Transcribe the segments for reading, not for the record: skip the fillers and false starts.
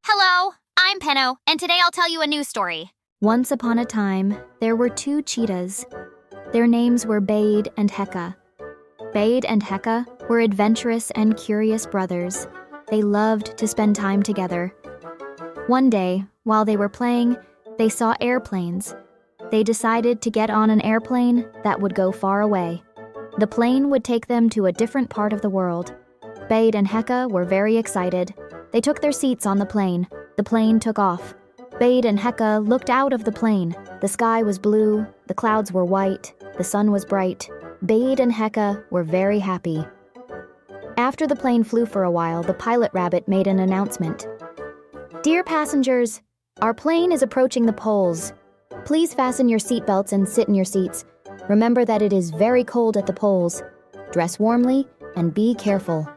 Hello, I'm Penno, and today I'll tell you a news story. Once upon a time, there were two cheetahs. Their names were Bade and Heka. Bade and Heka were adventurous and curious brothers. They loved to spend time together. One day, while they were playing, they saw airplanes. They decided to get on an airplane that would go far away. The plane would take them to a different part of the world. Bade and Heka were very excited. They took their seats on the plane. The plane took off. Bade and Heka looked out of the plane. The sky was blue, the clouds were white, the sun was bright. Bade and Heka were very happy. After the plane flew for a while, the pilot rabbit made an announcement. "Dear passengers, our plane is approaching the poles. Please fasten your seatbelts and sit in your seats. Remember that it is very cold at the poles. Dress warmly and be careful."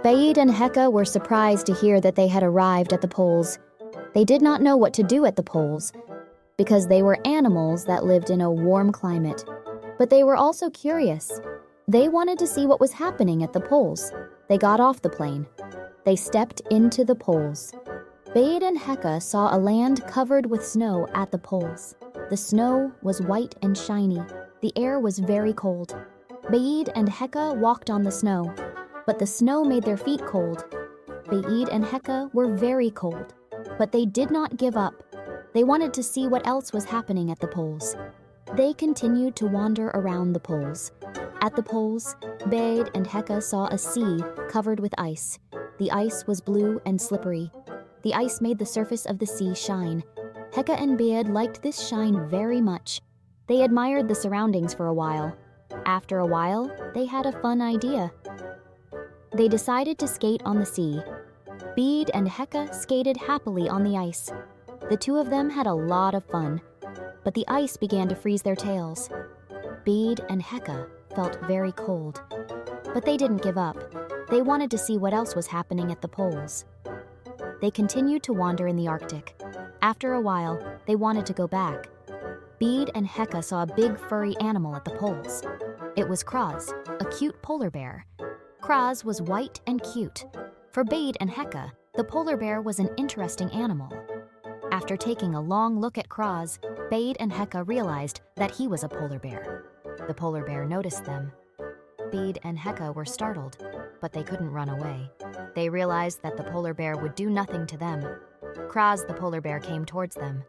Bade and Heka were surprised to hear that they had arrived at the poles. They did not know what to do at the poles, because they were animals that lived in a warm climate. But they were also curious. They wanted to see what was happening at the poles. They got off the plane. They stepped into the poles. Bade and Heka saw a land covered with snow at the poles. The snow was white and shiny. The air was very cold. Bade and Heka walked on the snow, but the snow made their feet cold. Bade and Heka were very cold, but they did not give up. They wanted to see what else was happening at the poles. They continued to wander around the poles. At the poles, Bade and Heka saw a sea covered with ice. The ice was blue and slippery. The ice made the surface of the sea shine. Heka and Bade liked this shine very much. They admired the surroundings for a while. After a while, they had a fun idea. They decided to skate on the sea. Bade and Heka skated happily on the ice. The two of them had a lot of fun, but the ice began to freeze their tails. Bade and Heka felt very cold, but they didn't give up. They wanted to see what else was happening at the poles. They continued to wander in the Arctic. After a while, they wanted to go back. Bade and Heka saw a big furry animal at the poles. It was Kraz, a cute polar bear. Kraz was white and cute. For Bade and Heka, the polar bear was an interesting animal. After taking a long look at Kraz, Bade and Heka realized that he was a polar bear. The polar bear noticed them. Bade and Heka were startled, but they couldn't run away. They realized that the polar bear would do nothing to them. Kraz the polar bear came towards them.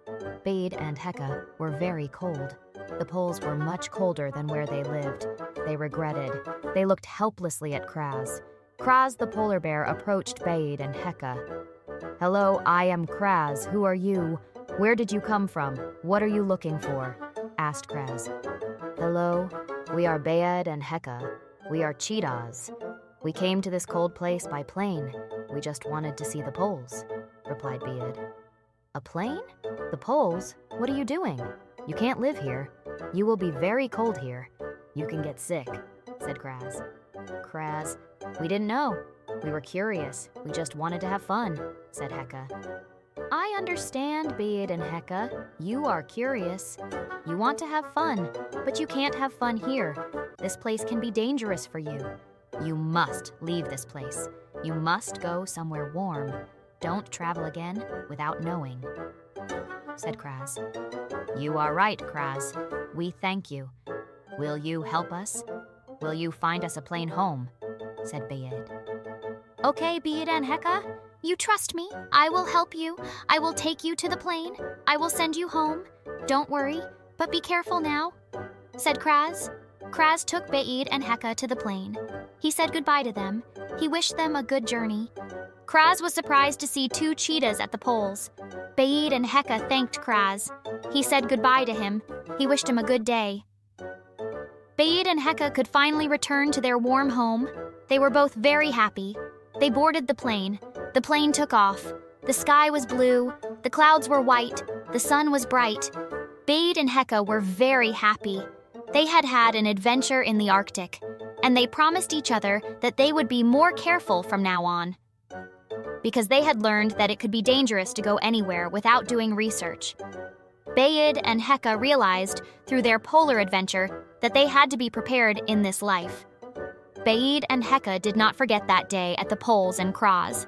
Bade and Heka were very cold. The poles were much colder than where they lived. They regretted. They looked helplessly at Kraz. Kraz the polar bear approached Bade and Heka. "Hello, I am Kraz. Who are you? Where did you come from? What are you looking for?" asked Kraz. "Hello, we are Bade and Heka. We are cheetahs. We came to this cold place by plane. We just wanted to see the poles," replied Bade. "A plane? The poles? What are you doing? You can't live here. You will be very cold here. You can get sick," said Kraz. "Kraz, we didn't know. We were curious. We just wanted to have fun," said Heka. "I understand, Bade and Heka. You are curious. You want to have fun, but you can't have fun here. This place can be dangerous for you. You must leave this place. You must go somewhere warm. Don't travel again without knowing," said Kraz. "You are right, Kraz. We thank you. Will you help us? Will you find us a plane home?" said Bade. "Okay, Bade and Heka, you trust me. I will help you. I will take you to the plane. I will send you home. Don't worry, but be careful now," said Kraz. Kraz took Bade and Heka to the plane. He said goodbye to them. He wished them a good journey. Kraz was surprised to see two cheetahs at the poles. Bade and Heka thanked Kraz. He said goodbye to him. He wished him a good day. Bade and Heka could finally return to their warm home. They were both very happy. They boarded the plane. The plane took off. The sky was blue. The clouds were white. The sun was bright. Bade and Heka were very happy. They had had an adventure in the Arctic, and they promised each other that they would be more careful from now on, because they had learned that it could be dangerous to go anywhere without doing research. Bade and Heka realized through their polar adventure that they had to be prepared in this life. Baid and Heka did not forget that day at the poles in Kraz.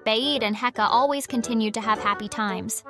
Baid and Heka always continued to have happy times.